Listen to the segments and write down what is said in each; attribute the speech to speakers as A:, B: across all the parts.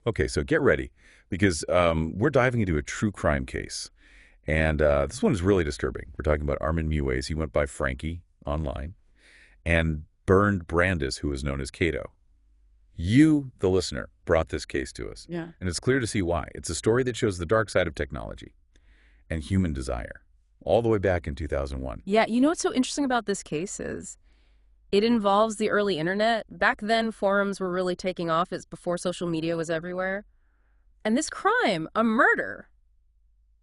A: Okay, so get ready because we're diving into a true crime case. And this one is really disturbing. We're talking about Armin Meuwes. He went by Frankie online and burned Brandis, who was known as Cato. You, the listener, brought this case to us.
B: Yeah.
A: And it's clear to see why. It's a story that shows the dark side of technology and human desire, all the way back in 2001.
B: Yeah, you know what's so interesting about this case is it involves the early internet. Back then, forums were really taking off. It's before social media was everywhere. And this crime, a murder,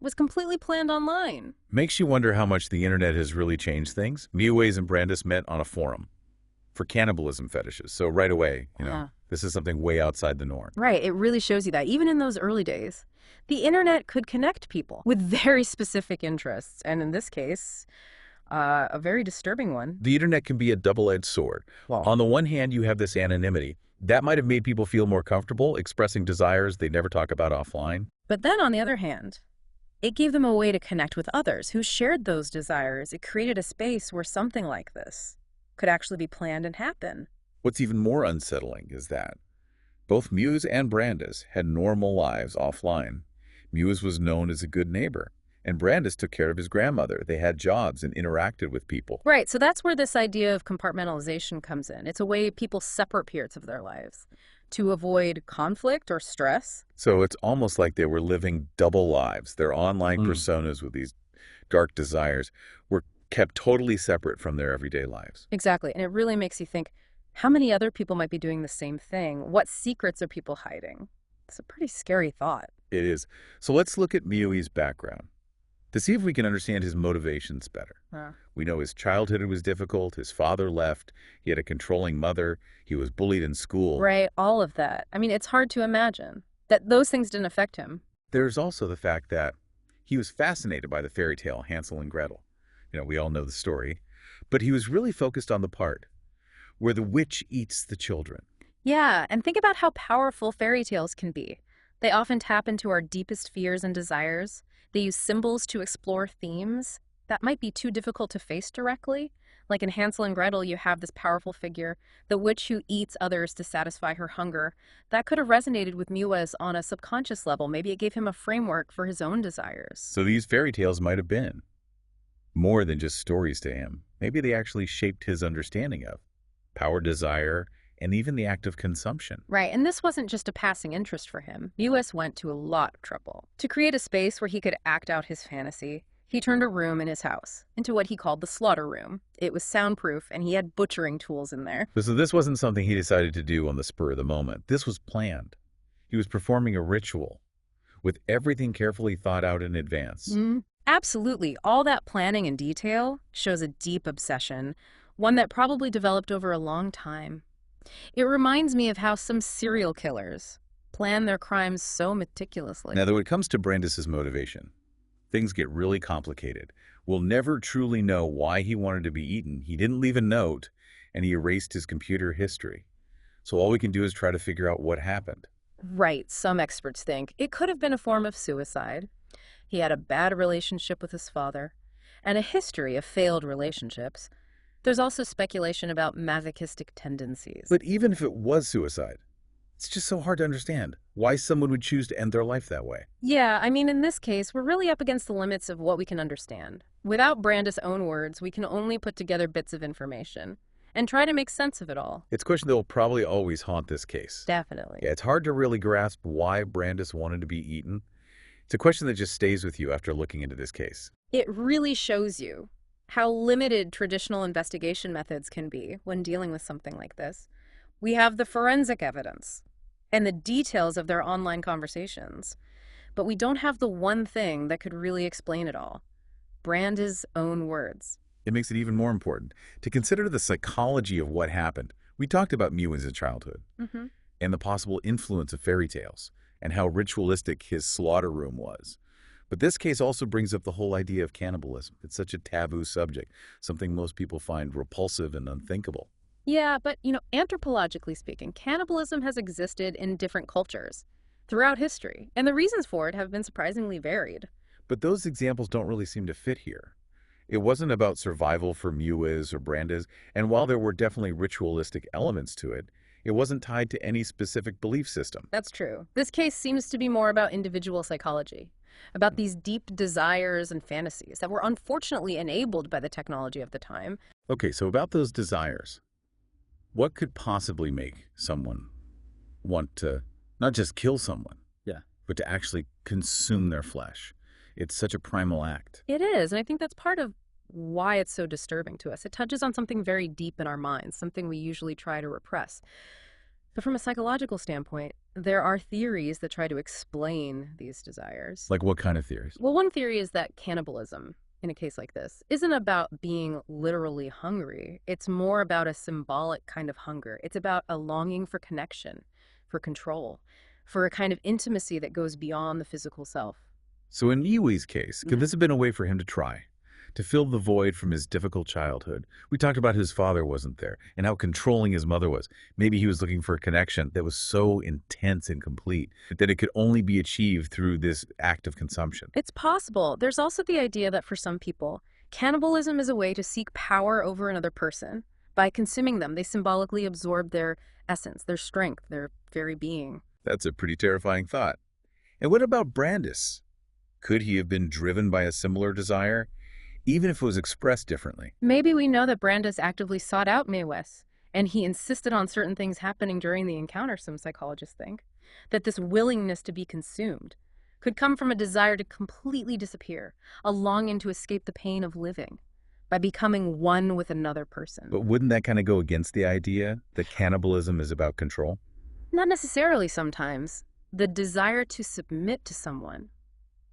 B: was completely planned online.
A: Makes you wonder how much the internet has really changed things. Meuwes and Brandis met on a forum for cannibalism fetishes. So right away, this is something way outside the norm.
B: Right, it really shows you that. Even in those early days, the internet could connect people with very specific interests. And in this case, a very disturbing one.
A: The internet can be a double-edged sword.
B: Wow.
A: On the one hand, you have this anonymity. That might have made people feel more comfortable expressing desires they never talk about offline.
B: But then on the other hand, it gave them a way to connect with others who shared those desires. It created a space where something like this could actually be planned and happen.
A: What's even more unsettling is that both Meuwes and Brandis had normal lives offline. Meuwes was known as a good neighbor, and Brandis took care of his grandmother. They had jobs and interacted with people.
B: Right, so that's where this idea of compartmentalization comes in. It's a way people separate periods of their lives to avoid conflict or stress.
A: So it's almost like they were living double lives. Their online personas with these dark desires were kept totally separate from their everyday lives.
B: Exactly, and it really makes you think, how many other people might be doing the same thing? What secrets are people hiding? It's a pretty scary thought.
A: It is. So let's look at Meuwes' background to see if we can understand his motivations better. We know his childhood was difficult. His father left. He had a controlling mother. He was bullied in school.
B: Right, all of that. I mean, it's hard to imagine that those things didn't affect him.
A: There's also the fact that he was fascinated by the fairy tale Hansel and Gretel. We all know the story. But he was really focused on the part where the witch eats the children.
B: Yeah, and think about how powerful fairy tales can be. They often tap into our deepest fears and desires. They use symbols to explore themes that might be too difficult to face directly. Like in Hansel and Gretel, you have this powerful figure, the witch who eats others to satisfy her hunger. That could have resonated with Meuwes on a subconscious level. Maybe it gave him a framework for his own desires.
A: So these fairy tales might have been more than just stories to him. Maybe they actually shaped his understanding of power, desire, and even the act of consumption.
B: Right, and this wasn't just a passing interest for him. Meuwes went to a lot of trouble. To create a space where he could act out his fantasy, he turned a room in his house into what he called the slaughter room. It was soundproof, and he had butchering tools in there.
A: So this wasn't something he decided to do on the spur of the moment. This was planned. He was performing a ritual with everything carefully thought out in advance.
B: Absolutely. All that planning and detail shows a deep obsession, one that probably developed over a long time. It reminds me of how some serial killers plan their crimes so meticulously.
A: Now, though it comes to Brandis's motivation, things get really complicated. We'll never truly know why he wanted to be eaten. He didn't leave a note, and he erased his computer history. So all we can do is try to figure out what happened.
B: Right, some experts think it could have been a form of suicide. He had a bad relationship with his father and a history of failed relationships. There's also speculation about masochistic tendencies.
A: But even if it was suicide, it's just so hard to understand why someone would choose to end their life that way.
B: Yeah, I mean, in this case, we're really up against the limits of what we can understand. Without Brandis' own words, we can only put together bits of information and try to make sense of it all.
A: It's a question that will probably always haunt this case.
B: Definitely.
A: Yeah, it's hard to really grasp why Brandis wanted to be eaten. It's a question that just stays with you after looking into this case.
B: It really shows you how limited traditional investigation methods can be when dealing with something like this. We have the forensic evidence and the details of their online conversations, but we don't have the one thing that could really explain it all: Brandis' own words.
A: It makes it even more important to consider the psychology of what happened. We talked about Meuwes' childhood and the possible influence of fairy tales and how ritualistic his slaughter room was. But this case also brings up the whole idea of cannibalism. It's such a taboo subject, something most people find repulsive and unthinkable.
B: Yeah, but, anthropologically speaking, cannibalism has existed in different cultures throughout history, and the reasons for it have been surprisingly varied.
A: But those examples don't really seem to fit here. It wasn't about survival for Meuwes or Brandis, and while there were definitely ritualistic elements to it, It wasn't tied to any specific belief system.
B: That's true. This case seems to be more about individual psychology, about these deep desires and fantasies that were unfortunately enabled by the technology of the time.
A: Okay, so about those desires, what could possibly make someone want to not just kill someone, but to actually consume their flesh? It's such a primal act.
B: It is, and I think that's part of why it's so disturbing to us. It touches on something very deep in our minds, something we usually try to repress. But from a psychological standpoint, there are theories that try to explain these desires.
A: Like what kind of theories?
B: Well, one theory is that cannibalism, in a case like this, isn't about being literally hungry. It's more about a symbolic kind of hunger. It's about a longing for connection, for control, for a kind of intimacy that goes beyond the physical self.
A: So in Iwi's case, could this have been a way for him to try to fill the void from his difficult childhood? We talked about his father wasn't there and how controlling his mother was. Maybe he was looking for a connection that was so intense and complete that it could only be achieved through this act of consumption.
B: It's possible. There's also the idea that for some people, cannibalism is a way to seek power over another person. By consuming them, they symbolically absorb their essence, their strength, their very being.
A: That's a pretty terrifying thought. And what about Brandis? Could he have been driven by a similar desire, even if it was expressed differently?
B: Maybe we know that Brandis actively sought out Mewes, and he insisted on certain things happening during the encounter, some psychologists think. That this willingness to be consumed could come from a desire to completely disappear, a longing to escape the pain of living by becoming one with another person.
A: But wouldn't that kind of go against the idea that cannibalism is about control?
B: Not necessarily sometimes. The desire to submit to someone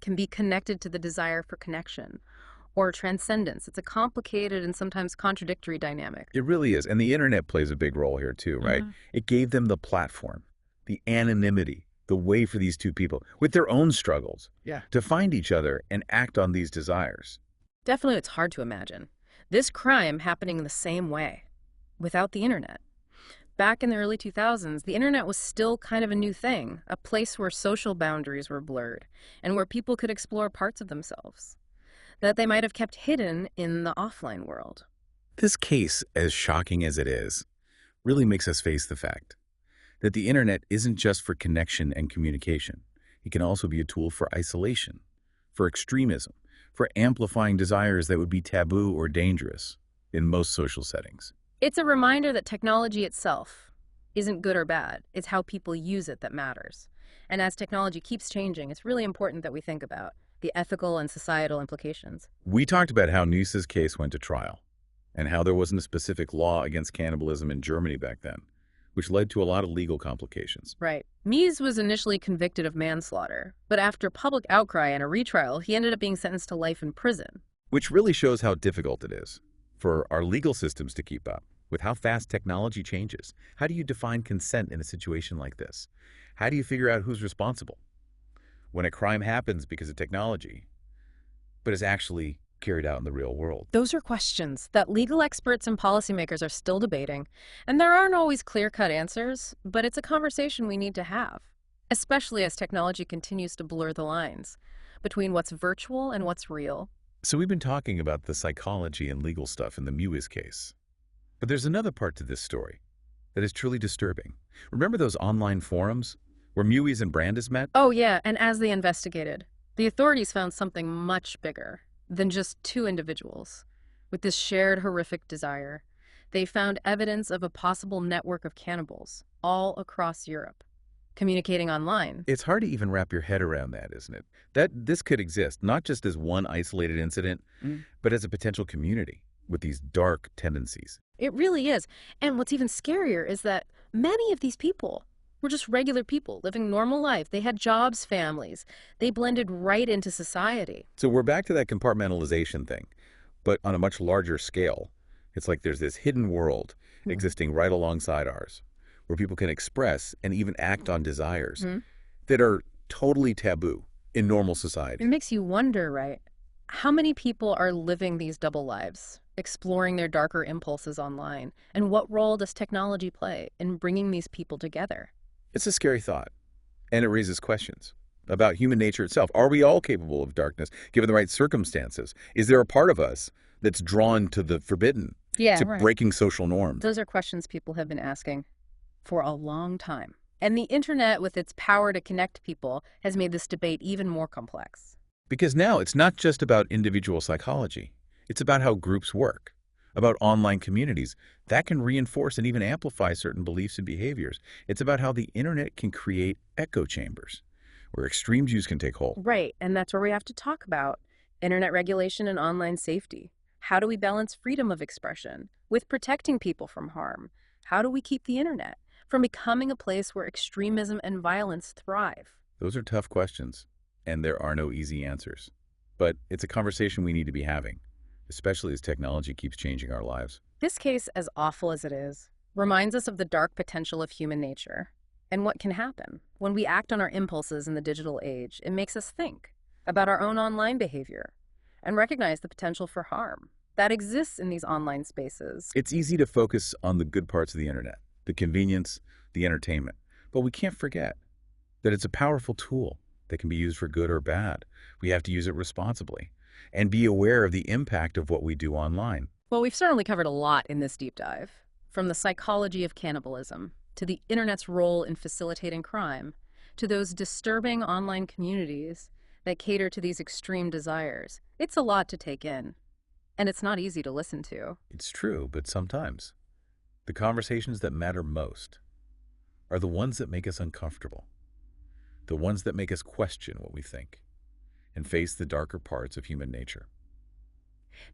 B: can be connected to the desire for connection or transcendence. It's a complicated and sometimes contradictory dynamic.
A: It really is. And the internet plays a big role here too, right? It gave them the platform, the anonymity, the way for these two people with their own struggles to find each other and act on these desires.
B: Definitely, it's hard to imagine this crime happening in the same way without the internet. Back in the early 2000s, the internet was still kind of a new thing, a place where social boundaries were blurred and where people could explore parts of themselves that they might have kept hidden in the offline world.
A: This case, as shocking as it is, really makes us face the fact that the internet isn't just for connection and communication. It can also be a tool for isolation, for extremism, for amplifying desires that would be taboo or dangerous in most social settings.
B: It's a reminder that technology itself isn't good or bad. It's how people use it that matters. And as technology keeps changing, it's really important that we think about the ethical and societal implications.
A: We talked about how Nice's case went to trial and how there wasn't a specific law against cannibalism in Germany back then, which led to a lot of legal complications.
B: Right. Mies was initially convicted of manslaughter, but after public outcry and a retrial, he ended up being sentenced to life in prison.
A: Which really shows how difficult it is for our legal systems to keep up with how fast technology changes. How do you define consent in a situation like this? How do you figure out who's responsible when a crime happens because of technology, but is actually carried out in the real world?
B: Those are questions that legal experts and policymakers are still debating, and there aren't always clear-cut answers, but it's a conversation we need to have, especially as technology continues to blur the lines between what's virtual and what's real.
A: So we've been talking about the psychology and legal stuff in the Mewes case. But there's another part to this story that is truly disturbing. Remember those online forums where Mewes and Brandis met?
B: Oh yeah, and as they investigated, the authorities found something much bigger than just two individuals with this shared horrific desire. They found evidence of a possible network of cannibals all across Europe, communicating online.
A: It's hard to even wrap your head around that, isn't it? That this could exist, not just as one isolated incident, but as a potential community with these dark tendencies.
B: It really is. And what's even scarier is that many of these people were just regular people living normal life. They had jobs, families. They blended right into society.
A: So we're back to that compartmentalization thing, but on a much larger scale. It's like there's this hidden world existing right alongside ours, where people can express and even act on desires that are totally taboo in normal society.
B: It makes you wonder, right? How many people are living these double lives, exploring their darker impulses online? And what role does technology play in bringing these people together?
A: It's a scary thought, and it raises questions about human nature itself. Are we all capable of darkness, given the right circumstances? Is there a part of us that's drawn to the forbidden, to breaking social norms?
B: Those are questions people have been asking. for a long time. And the internet, with its power to connect people, has made this debate even more complex.
A: Because now it's not just about individual psychology. It's about how groups work, about online communities that can reinforce and even amplify certain beliefs and behaviors. It's about how the internet can create echo chambers where extreme views can take hold.
B: Right, and that's where we have to talk about internet regulation and online safety. How do we balance freedom of expression with protecting people from harm? How do we keep the internet from becoming a place where extremism and violence thrive?
A: Those are tough questions, and there are no easy answers. But it's a conversation we need to be having, especially as technology keeps changing our lives.
B: This case, as awful as it is, reminds us of the dark potential of human nature and what can happen when we act on our impulses in the digital age. It makes us think about our own online behavior and recognize the potential for harm that exists in these online spaces.
A: It's easy to focus on the good parts of the internet, the convenience, the entertainment, but we can't forget that it's a powerful tool that can be used for good or bad. We have to use it responsibly and be aware of the impact of what we do online.
B: Well, we've certainly covered a lot in this deep dive, from the psychology of cannibalism to the internet's role in facilitating crime, to those disturbing online communities that cater to these extreme desires. It's a lot to take in, and it's not easy to listen to.
A: It's true, but sometimes the conversations that matter most are the ones that make us uncomfortable, the ones that make us question what we think and face the darker parts of human nature.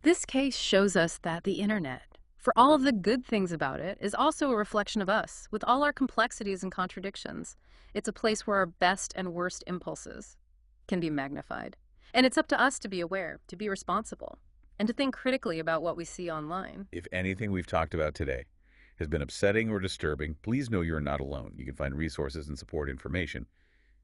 B: This case shows us that the internet, for all of the good things about it, is also a reflection of us, with all our complexities and contradictions. It's a place where our best and worst impulses can be magnified. And it's up to us to be aware, to be responsible, and to think critically about what we see online.
A: If anything we've talked about today has been upsetting or disturbing, please know you're not alone. You can find resources and support information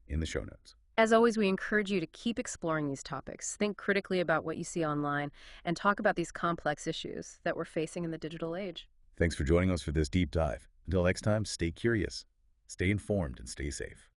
A: in the show notes.
B: As always, we encourage you to keep exploring these topics, think critically about what you see online, and talk about these complex issues that we're facing in the digital age.
A: Thanks for joining us for this deep dive. Until next time, stay curious, stay informed, and stay safe.